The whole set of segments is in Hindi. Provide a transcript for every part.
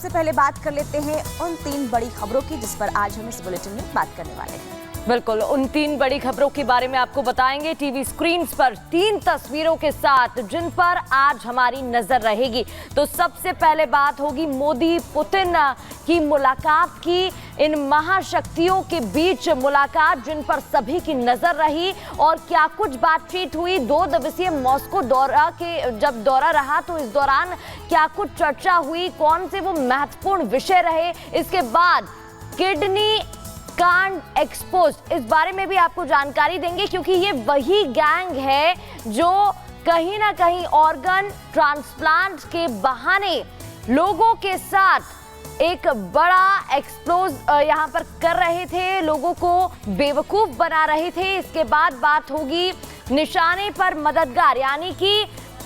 सबसे पहले बात कर लेते हैं उन 3 बड़ी खबरों की जिस पर आज हम इस बुलेटिन में बात करने वाले हैं। बिल्कुल, उन 3 बड़ी खबरों के बारे में आपको बताएंगे टीवी स्क्रीन पर 3 तस्वीरों के साथ जिन पर आज हमारी नजर रहेगी। तो सबसे पहले बात होगी मोदी पुतिन की मुलाकात की। इन महाशक्तियों के बीच मुलाकात जिन पर सभी की नजर रही और क्या कुछ बातचीत हुई। 2 दिवसीय मॉस्को दौरा के जब दौरा रहा तो इस दौरान क्या कुछ चर्चा हुई, कौन से वो महत्वपूर्ण विषय रहे। इसके बाद किडनी कांड एक्सपोज, इस बारे में भी आपको जानकारी देंगे क्योंकि ये वही गैंग है जो कहीं ना कहीं ऑर्गन ट्रांसप्लांट के बहाने लोगों के साथ एक बड़ा एक्सपोज यहां पर कर रहे थे, लोगों को बेवकूफ बना रहे थे। इसके बाद बात होगी निशाने पर मददगार यानी कि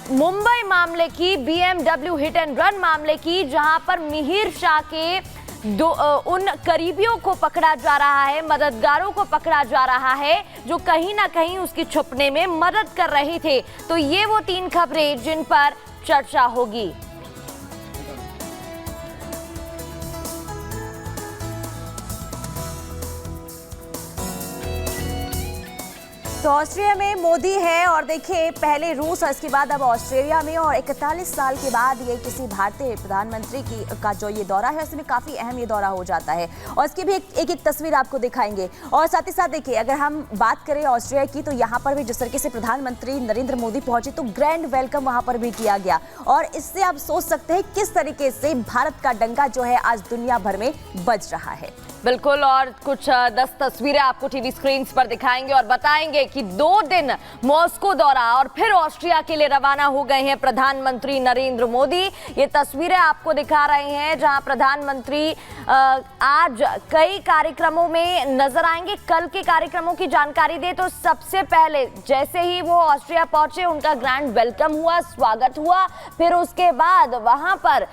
मुंबई मामले की, BMW हिट एंड रन मामले की, जहां पर मिहिर शाह के उन करीबियों को पकड़ा जा रहा है, मददगारों को पकड़ा जा रहा है जो कहीं ना कहीं उसकी छुपने में मदद कर रहे थे। तो ये वो 3 खबरें जिन पर चर्चा होगी। तो ऑस्ट्रिया में मोदी है और देखिए पहले रूस और इसके बाद अब ऑस्ट्रेलिया में, और 41 साल के बाद ये किसी भारतीय प्रधानमंत्री का जो ये दौरा है उसमें काफ़ी अहम ये दौरा हो जाता है। और इसकी भी एक तस्वीर आपको दिखाएंगे। और साथ ही साथ देखिए अगर हम बात करें ऑस्ट्रिया की तो यहाँ पर भी जिस तरीके से प्रधानमंत्री नरेंद्र मोदी पहुंचे तो ग्रैंड वेलकम वहाँ पर भी किया गया। और इससे आप सोच सकते हैं किस तरीके से भारत का डंका जो है आज दुनिया भर में बज रहा है। बिल्कुल, और कुछ 10 तस्वीरें आपको टीवी स्क्रीन पर दिखाएंगे और बताएंगे कि 2 दिन मॉस्को दौरा और फिर ऑस्ट्रिया के लिए रवाना हो गए हैं प्रधानमंत्री नरेंद्र मोदी। ये तस्वीरें आपको दिखा रहे हैं जहां प्रधानमंत्री आज कई कार्यक्रमों में नजर आएंगे। कल के कार्यक्रमों की जानकारी दे तो सबसे पहले जैसे ही वो ऑस्ट्रिया पहुंचे उनका ग्रैंड वेलकम हुआ, स्वागत हुआ। फिर उसके बाद वहां पर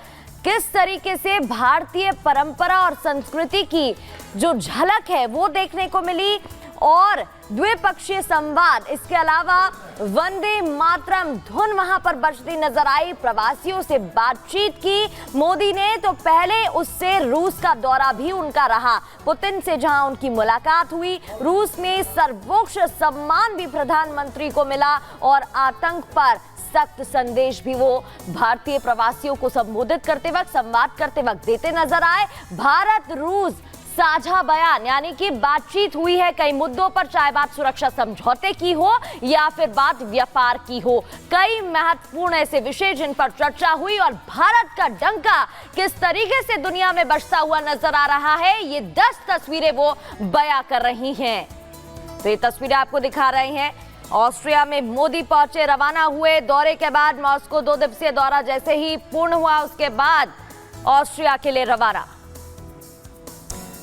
किस तरीके से भारतीय परंपरा और संस्कृति की जो झलक है वो देखने को मिली और द्विपक्षीय संवाद, इसके अलावा वंदे मातरम धुन वहां पर बजती नजर आई। प्रवासियों से बातचीत की मोदी ने, तो पहले उससे रूस का दौरा भी उनका रहा। पुतिन से जहां उनकी मुलाकात हुई, रूस में सर्वोच्च सम्मान भी प्रधानमंत्री को मिला और आतंक पर सख्त संदेश भी वो भारतीय प्रवासियों को संबोधित करते वक्त, संवाद करते वक्त देते नजर आए। भारत रूस साझा बयान यानी कि बातचीत हुई है कई मुद्दों पर, चाहे बात सुरक्षा समझौते की हो या फिर बात व्यापार की हो। कई महत्वपूर्ण ऐसे विषय जिन पर चर्चा हुई और भारत का डंका किस तरीके से दुनिया में बजता हुआ नजर आ रहा है, ये 10 तस्वीरें वो बयां कर रही हैं। तो ये तस्वीरें आपको दिखा रहे हैं। ऑस्ट्रिया में मोदी पहुंचे, रवाना हुए। दौरे के बाद मॉस्को 2 दिवसीय दौरा जैसे ही पूर्ण हुआ उसके बाद ऑस्ट्रिया के लिए रवाना।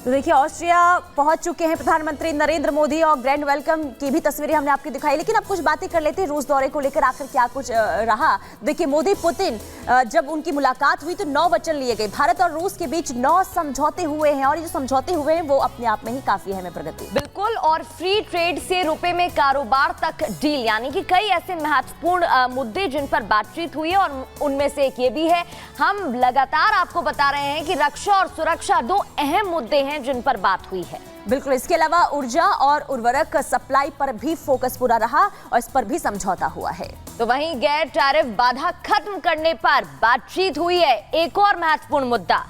तो देखिए ऑस्ट्रिया पहुंच चुके हैं प्रधानमंत्री नरेंद्र मोदी और ग्रैंड वेलकम की भी तस्वीरें हमने आपको दिखाई। लेकिन अब कुछ बातें कर लेते हैं रूस दौरे को लेकर, आखिर क्या कुछ रहा। देखिए मोदी पुतिन जब उनकी मुलाकात हुई तो 9 वचन लिए गए। भारत और रूस के बीच 9 समझौते हुए हैं और ये जो समझौते हुए हैं वो अपने आप में ही काफी अहम है प्रगति। बिल्कुल, और फ्री ट्रेड से रुपए में कारोबार तक डील, यानी कि कई ऐसे महत्वपूर्ण मुद्दे जिन पर बातचीत हुई है और उनमें से एक ये भी है। हम लगातार आपको बता रहे हैं कि रक्षा और सुरक्षा 2 अहम मुद्दे हैं जिन पर बात हुई है। बिल्कुल, इसके अलावा ऊर्जा और उर्वरक सप्लाई पर भी फोकस पूरा रहा और इस पर भी समझौता हुआ है। तो वहीं गैर टैरिफ बाधा खत्म करने पर बातचीत हुई है, एक और महत्वपूर्ण मुद्दा।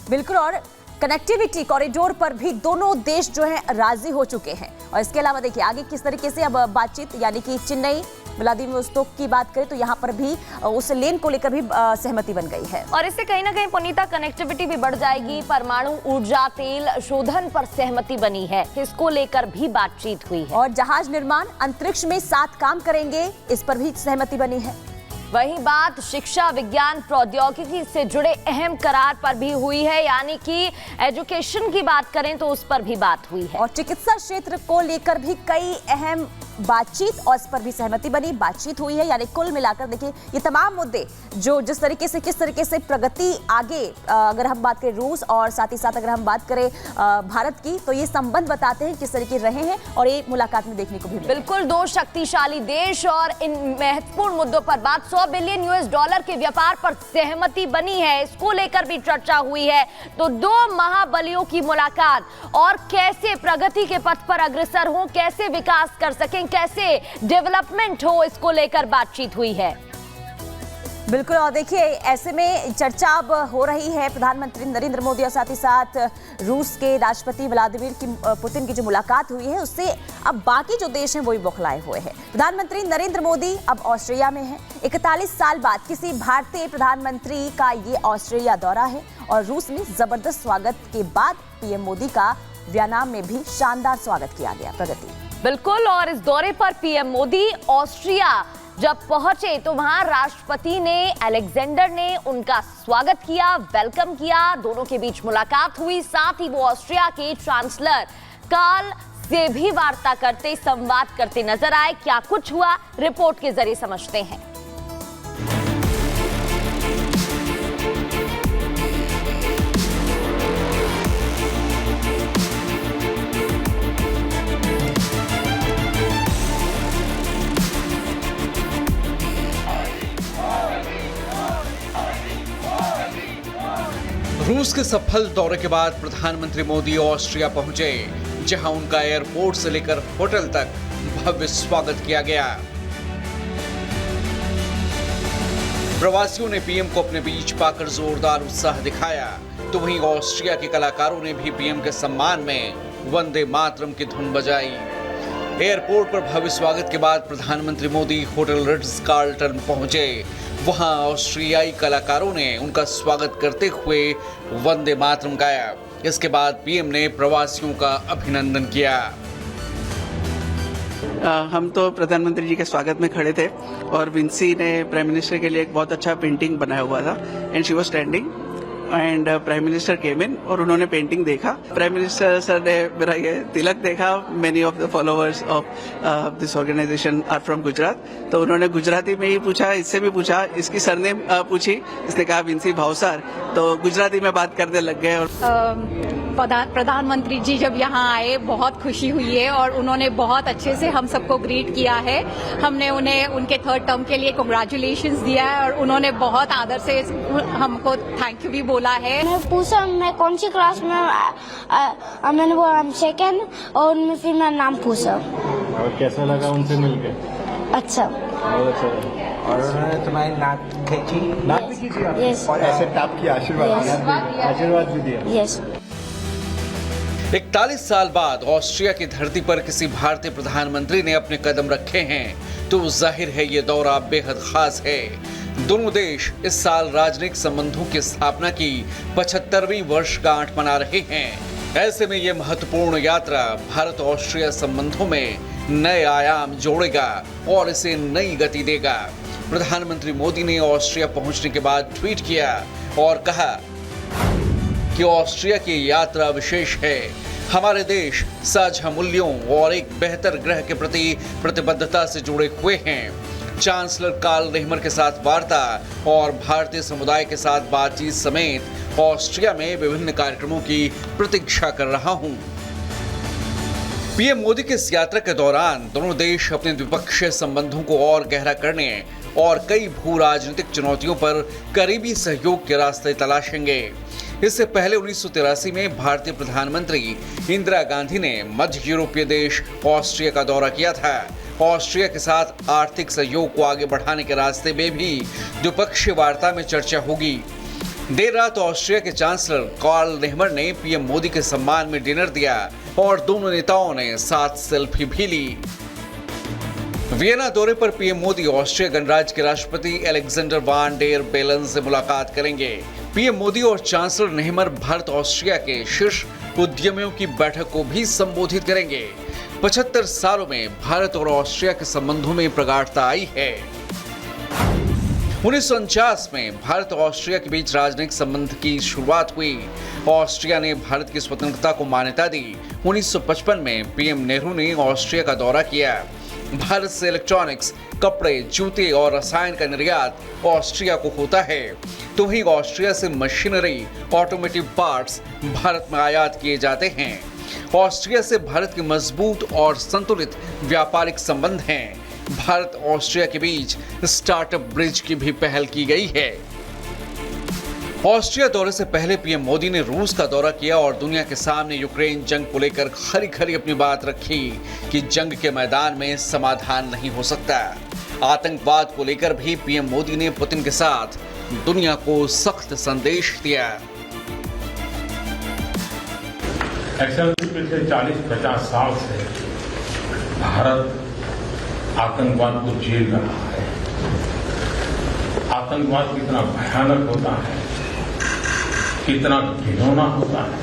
बिल्कुल, और कनेक्टिविटी कॉरिडोर पर भी दोनों देश जो है राजी हो चुके हैं। और इसके अलावा देखिए आगे किस तरीके से अब बातचीत, यानी कि चेन्नई व्लादिवोस्तोक की बात करें तो यहाँ पर भी उस लेन को लेकर भी सहमति बन गई है। और इससे कहीं ना कहीं पुनीता कनेक्टिविटी भी बढ़ जाएगी। परमाणु ऊर्जा, तेल शोधन पर सहमति बनी है, इसको लेकर भी बातचीत हुई है। और जहाज निर्माण, अंतरिक्ष में साथ काम करेंगे, इस पर भी सहमति बनी है। वहीं बात शिक्षा, विज्ञान, प्रौद्योगिकी से जुड़े अहम करार पर भी हुई है, यानी कि एजुकेशन की बात करें तो उस पर भी बात हुई है। और चिकित्सा क्षेत्र को लेकर भी कई अहम बातचीत और इस पर भी सहमति बनी, बातचीत हुई है। यानी कुल मिलाकर देखिए ये तमाम मुद्दे जो जिस तरीके से किस तरीके से प्रगति आगे, अगर हम बात करें रूस और साथ ही साथ अगर हम बात करें भारत की, तो ये संबंध बताते हैं किस तरीके रहे हैं और ये मुलाकात में देखने को भी मिला। बिल्कुल, दो शक्तिशाली देश और इन महत्वपूर्ण मुद्दों पर बात। $100 बिलियन के व्यापार पर सहमति बनी है, इसको लेकर भी चर्चा हुई है। तो दो महाबलियों की मुलाकात और कैसे प्रगति के पथ पर अग्रसर हो, कैसे विकास कर सकें, कैसे डेवलपमेंट हो, इसको लेकर बातचीत हुई है। बिल्कुल, और देखिए ऐसे में चर्चा अब हो रही है प्रधानमंत्री नरेंद्र मोदी और साथ ही साथ रूस के राष्ट्रपति व्लादिमीर पुतिन की जो मुलाकात हुई है उससे अब बाकी जो देश हैं वो भी बौखलाए हुए हैं। प्रधानमंत्री नरेंद्र मोदी अब ऑस्ट्रेलिया में हैं। 41 साल बाद किसी भारतीय प्रधानमंत्री का ये ऑस्ट्रेलिया दौरा है और रूस में जबरदस्त स्वागत के बाद पीएम मोदी का वियना में भी शानदार स्वागत किया गया। प्रगति बिल्कुल, और इस दौरे पर पीएम मोदी ऑस्ट्रिया जब पहुंचे तो वहां राष्ट्रपति अलेक्जेंडर ने उनका स्वागत किया, वेलकम किया, दोनों के बीच मुलाकात हुई। साथ ही वो ऑस्ट्रिया के चांसलर कार्ल से भी वार्ता करते, संवाद करते नजर आए। क्या कुछ हुआ, रिपोर्ट के जरिए समझते हैं। रूस के सफल दौरे के बाद प्रधानमंत्री मोदी ऑस्ट्रिया पहुंचे, जहां उनका एयरपोर्ट से लेकर होटल तक भव्य स्वागत किया गया। प्रवासियों ने पीएम को अपने बीच पाकर जोरदार उत्साह दिखाया, तो वहीं ऑस्ट्रिया के कलाकारों ने भी पीएम के सम्मान में वंदे मातरम की धुन बजाई। एयरपोर्ट पर भव्य स्वागत के बाद प्रधानमंत्री मोदी होटल रिट्ज कार्ल्टन पहुंचे। वहां ऑस्ट्रियाई कलाकारों ने उनका स्वागत करते हुए वंदे मातरम गाया। इसके बाद पीएम ने प्रवासियों का अभिनंदन किया। हम तो प्रधानमंत्री जी के स्वागत में खड़े थे और विंसी ने प्राइम मिनिस्टर के लिए एक बहुत अच्छा पेंटिंग बनाया हुआ था and she was standing and prime minister came in और उन्होंने पेंटिंग देखा। प्राइम मिनिस्टर सर ने मेरा ये तिलक देखा। Many of the followers of this organisation are from Gujarat, तो उन्होंने गुजराती में ही पूछा, इससे भी पूछा, इसकी सरनेम पूछी, इसने कहा विंसी भावसार, तो गुजराती में बात करने लग गए। और प्रधानमंत्री जी जब यहाँ आए बहुत खुशी हुई है और उन्होंने बहुत अच्छे से हम सबको ग्रीट किया है। हमने उन्हें उनके 3rd टर्म के लिए कांग्रेचुलेशंस दिया है और उन्होंने बहुत आदर से हमको थैंक यू भी बोला है। मैं पूछा मैं कौन सी क्लास में, मैंने बोला हम 2nd और उनमें फिर मेरा नाम पूछा। और कैसा लगा उनसे मिलके? अच्छा, बहुत अच्छा लगा। और उन्होंने तुम्हारी नाक खींची? नाक भी खींची आपने? Yes. और ऐसे टाप की आशीर्वाद भी दिया? यस। 41 साल बाद ऑस्ट्रिया की धरती पर किसी भारतीय प्रधानमंत्री ने अपने कदम रखे हैं, तो जाहिर है ये दौरा बेहद खास है। दोनों देश इस साल राजनयिक संबंधों की स्थापना की 75वीं वर्षगांठ मना रहे हैं। ऐसे में ये महत्वपूर्ण यात्रा भारत ऑस्ट्रिया संबंधों में नए आयाम जोड़ेगा और इसे नई गति देगा। प्रधानमंत्री मोदी ने ऑस्ट्रिया पहुंचने के बाद ट्वीट किया और कहा कि ऑस्ट्रिया की यात्रा विशेष है। हमारे देश साझा मूल्यों और एक बेहतर ग्रह के प्रति प्रतिबद्धता से जुड़े हुए हैं। चांसलर कार्ल नेहमर के साथ वार्ता और भारतीय समुदाय के साथ बातचीत समेत ऑस्ट्रिया में विभिन्न कार्यक्रमों की प्रतीक्षा कर रहा हूं। पीएम मोदी की इस यात्रा के दौरान दोनों देश अपने द्विपक्षीय संबंधों को और गहरा करने और कई भू राजनीतिक चुनौतियों पर करीबी सहयोग के रास्ते तलाशेंगे। इससे पहले 1983 में भारतीय प्रधानमंत्री इंदिरा गांधी ने मध्य यूरोपीय देश ऑस्ट्रिया का दौरा किया था। ऑस्ट्रिया के साथ आर्थिक सहयोग को आगे बढ़ाने के रास्ते में भी द्विपक्षीय वार्ता में चर्चा होगी। देर रात ऑस्ट्रिया के चांसलर कार्ल नेहमर ने पीएम मोदी के सम्मान में डिनर दिया और दोनों नेताओं ने साथ सेल्फी भी ली। वियना दौरे पर पीएम मोदी ऑस्ट्रिया गणराज्य के राष्ट्रपति अलेक्जेंडर वान डेर बेलन से मुलाकात करेंगे। पीएम मोदी और चांसलर नेहमर भारत ऑस्ट्रिया के शीर्ष उद्यमियों की बैठक को भी संबोधित करेंगे। 75 सालों में भारत और ऑस्ट्रिया के संबंधों में प्रगाढ़ता आई है। 1949 में भारत और ऑस्ट्रिया के बीच राजनयिक संबंध की शुरुआत हुई। ऑस्ट्रिया ने भारत की स्वतंत्रता को मान्यता दी। 1955 में पीएम नेहरू ने ऑस्ट्रिया का दौरा किया। भारत से इलेक्ट्रॉनिक्स, कपड़े, जूते और रसायन का निर्यात ऑस्ट्रिया को होता है, तो वहीं ऑस्ट्रिया से मशीनरी, ऑटोमोटिव पार्ट्स भारत में आयात किए जाते हैं। ऑस्ट्रिया से भारत के मजबूत और संतुलित व्यापारिक संबंध हैं। भारत ऑस्ट्रिया के बीच स्टार्टअप ब्रिज की भी पहल की गई है। ऑस्ट्रिया दौरे से पहले पीएम मोदी ने रूस का दौरा किया और दुनिया के सामने यूक्रेन जंग को लेकर खरी खरी अपनी बात रखी कि जंग के मैदान में समाधान नहीं हो सकता। आतंकवाद को लेकर भी पीएम मोदी ने पुतिन के साथ दुनिया को सख्त संदेश दिया। पिछले 40-50 साल से भारत आतंकवाद को झेल रहा है। आतंकवाद कितना भयानक होता है, कितना घिनौना होता है,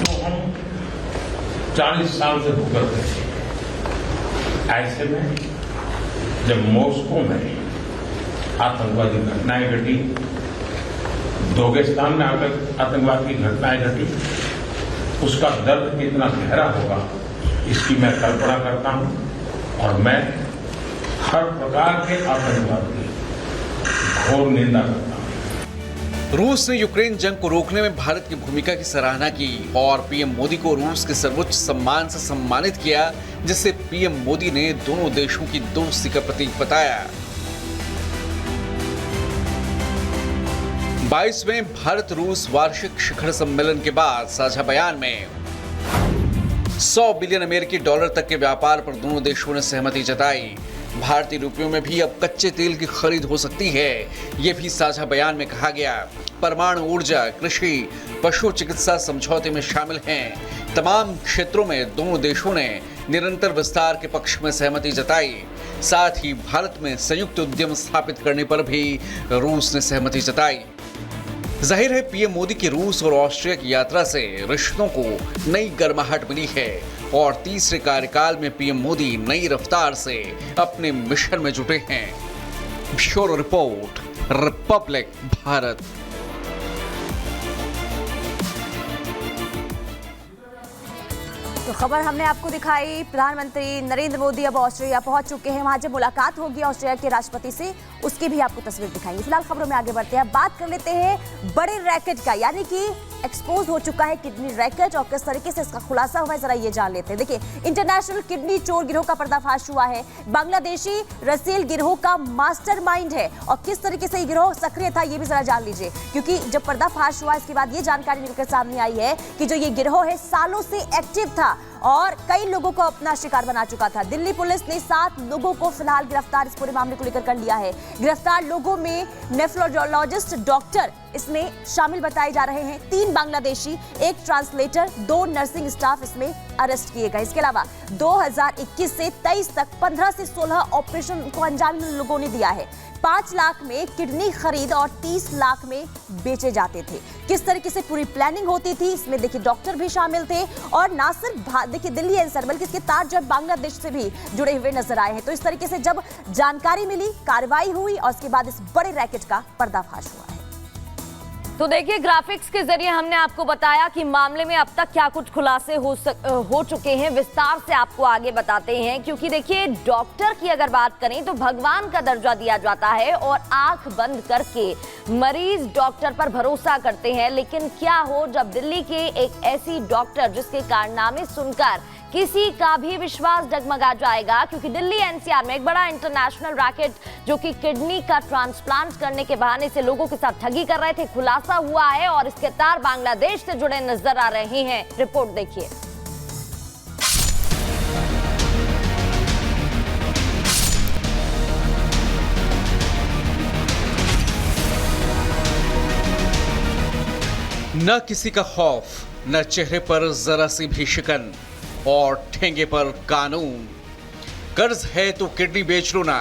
तो हम 40 साल से भुगत रहे हैं। ऐसे में जब मॉस्को में आतंकवादी घटनाएं घटी, दोगेस्तान में आतंकवाद की घटनाएं घटी, उसका दर्द कितना गहरा होगा इसकी मैं कल्पना करता हूं और मैं हर प्रकार के आतंकवाद की घोर निंदा करता हूं। रूस ने यूक्रेन जंग को रोकने में भारत की भूमिका की सराहना की और पीएम मोदी को रूस के सर्वोच्च सम्मान से सम्मानित किया, जिसे पीएम मोदी ने दोनों देशों की दोस्ती का प्रतीक बताया। 22वें भारत रूस वार्षिक शिखर सम्मेलन के बाद साझा बयान में 100 बिलियन अमेरिकी डॉलर तक के व्यापार पर दोनों देशों ने सहमति जताई। भारतीय रुपयों में भी अब कच्चे तेल की खरीद हो सकती है, ये भी साझा बयान में कहा गया। परमाणु ऊर्जा, कृषि, पशु चिकित्सा समझौते में शामिल हैं। तमाम क्षेत्रों में दोनों देशों ने निरंतर विस्तार के पक्ष में सहमति जताई। साथ ही भारत में संयुक्त उद्यम स्थापित करने पर भी रूस ने सहमति जताई। जाहिर है पीएम मोदी की रूस और ऑस्ट्रिया की यात्रा से रिश्तों को नई गर्माहट मिली है और तीसरे कार्यकाल में पीएम मोदी नई रफ्तार से अपने मिशन में जुटे हैं। Bureau report, Republic Bharat. तो खबर हमने आपको दिखाई, प्रधानमंत्री नरेंद्र मोदी अब ऑस्ट्रेलिया पहुंच चुके हैं। वहां जब मुलाकात होगी ऑस्ट्रेलिया के राष्ट्रपति से, उसकी भी आपको तस्वीर दिखाएंगे। फिलहाल खबरों में आगे बढ़ते हैं, बात कर लेते हैं बड़े रैकेट का, यानी कि एक्सपोज हो चुका है किडनी रैकेट और किस तरीके से इसका खुलासा हुआ है, जरा ये जान लेते हैं। देखिए, इंटरनेशनल किडनी चोर गिरोह का पर्दाफाश हुआ है। बांग्लादेशी रसील गिरोह का मास्टरमाइंड है और किस तरीके से ये गिरोह सक्रिय था ये भी जरा जान लीजिए, क्योंकि जब पर्दाफाश हुआ इसके बाद ये जानकारी निकलकर सामने आई है कि जो ये गिरोह है सालों से एक्टिव था और कई लोगों को अपना शिकार बना चुका था। दिल्ली पुलिस ने 7 लोगों को फिलहाल गिरफ्तार इस पूरे मामले को लेकर कर लिया है। गिरफ्तार लोगों में नेफ्रोलॉजिस्ट डॉक्टर इसमें शामिल बताए जा रहे हैं। 3 बांग्लादेशी, 1 ट्रांसलेटर, 2 नर्सिंग स्टाफ इसमें अरेस्ट किए गए। इसके अलावा 2021 से 23 तक 15 से 16 ऑपरेशन को अंजाम इन लोगों ने दिया है। 5 लाख में किडनी खरीद और 30 लाख में बेचे जाते थे। किस तरीके से पूरी प्लानिंग होती थी, इसमें देखिए डॉक्टर भी शामिल थे और ना सिर्फ देखिए दिल्ली एनसीआर बल्कि इसके तार जो बांग्लादेश से भी जुड़े हुए नजर आए हैं। तो इस तरीके से जब जानकारी मिली, कार्रवाई हुई और उसके बाद इस बड़े रैकेट का पर्दाफाश हुआ है। तो देखिए, ग्राफिक्स के जरिए हमने आपको बताया कि मामले में अब तक क्या कुछ खुलासे हो चुके हैं। विस्तार से आपको आगे बताते हैं, क्योंकि देखिए डॉक्टर की अगर बात करें तो भगवान का दर्जा दिया जाता है और आंख बंद करके मरीज डॉक्टर पर भरोसा करते हैं। लेकिन क्या हो जब दिल्ली के एक ऐसी डॉक्टर जिसके कारनामे सुनकर किसी का भी विश्वास डगमगा जाएगा, क्योंकि दिल्ली एनसीआर में एक बड़ा इंटरनेशनल रैकेट जो कि किडनी का ट्रांसप्लांट करने के बहाने से लोगों के साथ ठगी कर रहे थे, खुलासा हुआ है और इसके तार बांग्लादेश से जुड़े नजर आ रहे हैं। रिपोर्ट देखिए। न किसी का खौफ, न चेहरे पर जरा सी भी शिकन और ठेंगे पर कानून। कर्ज है तो किडनी बेच लो ना।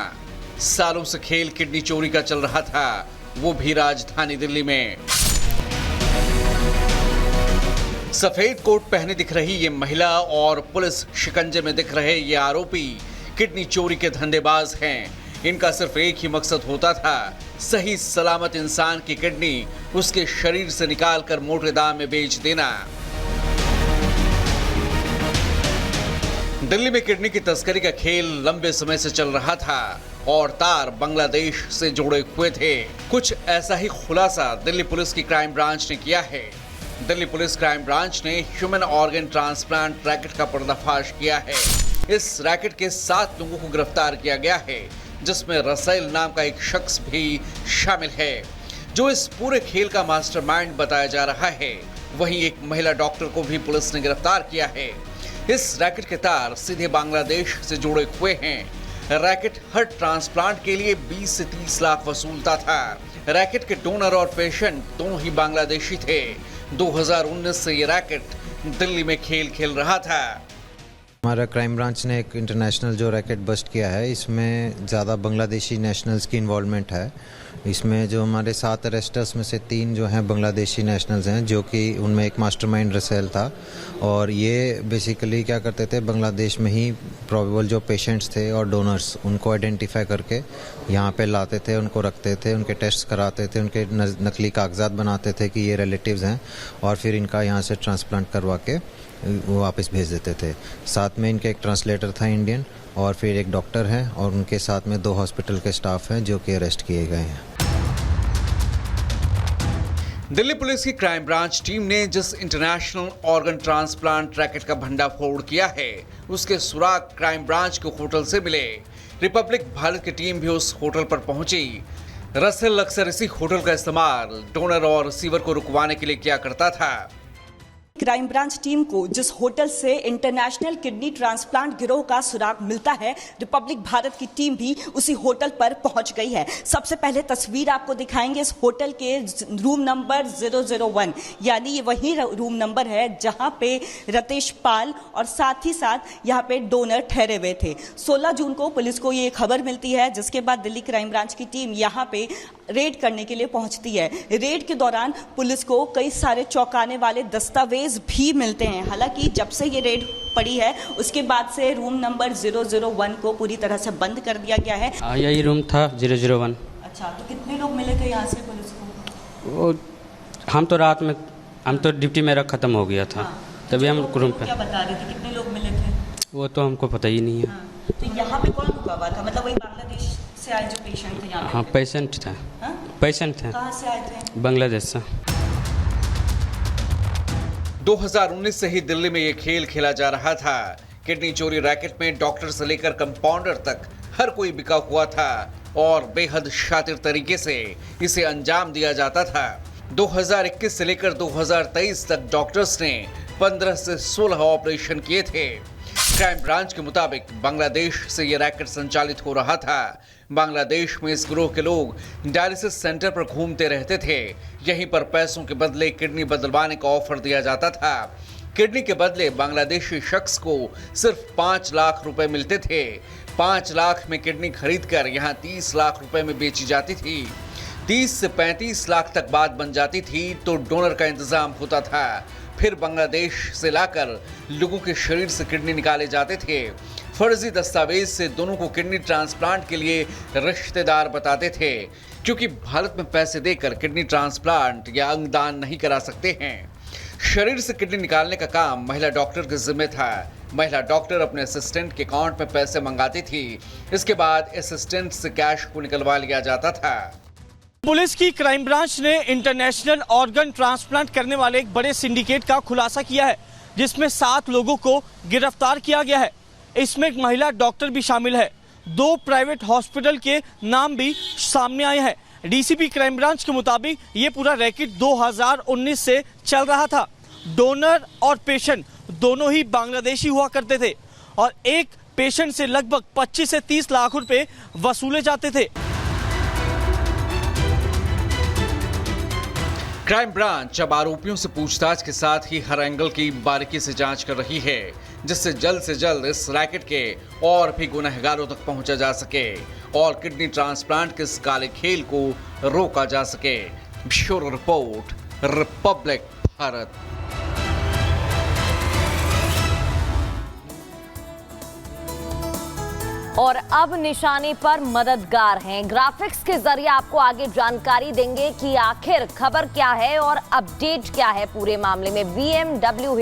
सालों से खेल किडनी चोरी का चल रहा था, वो भी राजधानी दिल्ली में। सफेद कोट पहने दिख रही ये महिला और पुलिस शिकंजे में दिख रहे ये आरोपी किडनी चोरी के धंधेबाज हैं। इनका सिर्फ एक ही मकसद होता था, सही सलामत इंसान की किडनी उसके शरीर से निकालकर मोटे दाम में बेच देना। दिल्ली में किडनी की तस्करी का खेल लंबे समय से चल रहा था और तार बांग्लादेश से जुड़े हुए थे। कुछ ऐसा ही खुलासा दिल्ली पुलिस की क्राइम ब्रांच ने किया है। दिल्ली पुलिस क्राइम ब्रांच ने ह्यूमन ऑर्गन ट्रांसप्लांट रैकेट का पर्दाफाश किया है। इस रैकेट के 7 लोगों को गिरफ्तार किया गया है, जिसमें रसेल नाम का एक शख्स भी शामिल है, जो इस पूरे खेल का मास्टरमाइंड बताया जा रहा है। वहीं एक महिला डॉक्टर को भी पुलिस ने गिरफ्तार किया है। इस रैकेट के तार सीधे बांग्लादेश से जुड़े हुए हैं। रैकेट हर ट्रांसप्लांट के लिए 20 से 30 लाख वसूलता था। रैकेट के डोनर और पेशेंट दोनों ही बांग्लादेशी थे। 2019 से ये रैकेट दिल्ली में खेल खेल रहा था। हमारा क्राइम ब्रांच ने एक इंटरनेशनल जो रैकेट बस्ट किया है, इसमें ज़्यादा बांग्लादेशी नेशनल्स की इन्वॉल्वमेंट है। इसमें जो हमारे 7 अरेस्टर्स में से 3 जो हैं बांग्लादेशी नेशनल्स हैं, जो कि उनमें एक मास्टरमाइंड रसेल था। और ये बेसिकली क्या करते थे, बांग्लादेश में ही प्रोबेबल जो पेशेंट्स थे और डोनर्स, उनको आइडेंटिफाई करके यहाँ पे लाते थे, उनको रखते थे, उनके टेस्ट कराते थे, उनके नकली कागजात बनाते थे कि ये रिलेटिव्स हैं, और फिर इनका यहाँ से ट्रांसप्लांट करवा के वो वापस भेज देते थे। साथ में इनके एक ट्रांसलेटर था इंडियन, और फिर एक डॉक्टर है, और उनके साथ में 2 हॉस्पिटल के स्टाफ हैं जो कि अरेस्ट किए गए हैं। दिल्ली पुलिस की क्राइम ब्रांच टीम ने जिस इंटरनेशनल ऑर्गन ट्रांसप्लांट रैकेट का भंडाफोड़ किया है, उसके सुराग क्राइम ब्रांच के होटल से मिले। रिपब्लिक भारत की टीम भी उस होटल पर पहुंची। रसेल अक्सर इसी होटल का इस्तेमाल डोनर और रिसीवर को रुकवाने के लिए किया करता था। क्राइम ब्रांच टीम को जिस होटल से इंटरनेशनल किडनी ट्रांसप्लांट गिरोह का सुराग मिलता है, रिपब्लिक भारत की टीम भी उसी होटल पर पहुंच गई है। सबसे पहले तस्वीर आपको दिखाएंगे इस होटल के रूम नंबर 001, यानी ये वही रूम नंबर है जहां पे रतेश पाल और साथ ही साथ यहाँ पे डोनर ठहरे हुए थे। 16 जून को पुलिस को ये खबर मिलती है, जिसके बाद दिल्ली क्राइम ब्रांच की टीम यहाँ पे रेड करने के लिए पहुंचती है। रेड के दौरान पुलिस को कई सारे चौंकाने वाले दस्तावेज भी मिलते हैं। हालांकि जब से ये रेड पड़ी है, उसके बाद से रूम नंबर 001 को पूरी तरह से बंद कर दिया गया है। यही रूम था 001। अच्छा, तो कितने लोग मिले थे यहाँ से पुलिस को? वो हम तो रात में, हम तो ड्यूटी मेरा खत्म हो गया था। तभी हम रूम पे। क्या बता रहे थे, कितने लोग मिले थे? वो तो हमको पता ही नहीं है। तो यहाँ पे कौन रुका हुआ था? मतलब वही बांग्लादेश से आए जो पेशेंट थे यहाँ पे? हाँ, पेशेंट था। पेशेंट थे। कहाँ से आए थे? बांग्लादेश से। 2019 से ही दिल्ली में ये खेल खेला जा रहा था। किडनी चोरी रैकेट में डॉक्टर से लेकर कंपाउंडर तक हर कोई बिका हुआ था और बेहद शातिर तरीके से इसे अंजाम दिया जाता था। 2021 से लेकर 2023 तक डॉक्टर्स ने 15 से 16 ऑपरेशन किए थे। क्राइम ब्रांच के मुताबिक बांग्लादेश से ये रैकेट संचालित हो रहा था। बांग्लादेश में इस गिरोह के लोग डायलिसिस सेंटर पर घूमते रहते थे। यहीं पर पैसों के बदले किडनी बदलवाने का ऑफर दिया जाता था। किडनी के बदले बांग्लादेशी शख्स को सिर्फ 5 लाख रुपए मिलते थे। 5 लाख में किडनी खरीदकर यहाँ 30 लाख रुपए में बेची जाती थी। 30 से 35 लाख तक बात बन जाती थी तो डोनर का इंतजाम होता था। फिर बांग्लादेश से लाकर लोगों के शरीर से किडनी निकाले जाते थे। फर्जी दस्तावेज से दोनों को किडनी ट्रांसप्लांट के लिए रिश्तेदार बताते थे, क्योंकि भारत में पैसे देकर किडनी ट्रांसप्लांट या अंगदान नहीं करा सकते हैं। शरीर से किडनी निकालने का काम महिला डॉक्टर के जिम्मे था। महिला डॉक्टर अपने असिस्टेंट के अकाउंट में पैसे मंगाती थी। इसके बाद असिस्टेंट से कैश को निकलवा लिया जाता था। पुलिस की क्राइम ब्रांच ने इंटरनेशनल ऑर्गन ट्रांसप्लांट करने वाले एक बड़े सिंडिकेट का खुलासा किया है, जिसमें 7 लोगों को गिरफ्तार किया गया है। इसमें एक महिला डॉक्टर भी शामिल है। 2 प्राइवेट हॉस्पिटल के नाम भी सामने आए हैं। डीसीपी क्राइम ब्रांच के मुताबिक ये पूरा रैकेट 2019 से चल रहा था। डोनर और पेशेंट दोनों ही बांग्लादेशी हुआ करते थे और एक पेशेंट से लगभग 25 से 30 लाख रुपए वसूले जाते थे। क्राइम ब्रांच अब आरोपियों से पूछताछ के साथ ही हर एंगल की बारीकी से जांच कर रही है, जिससे जल्द से जल्द इस रैकेट के और भी गुनहगारों तक पहुंचा जा सके और किडनी ट्रांसप्लांट के इस काले खेल को रोका जा सके। Bureau report, Republic Bharat. और अब निशाने पर मददगार हैं। ग्राफिक्स के जरिए आपको आगे जानकारी देंगे कि आखिर खबर क्या है और अपडेट क्या है पूरे मामले में। BMW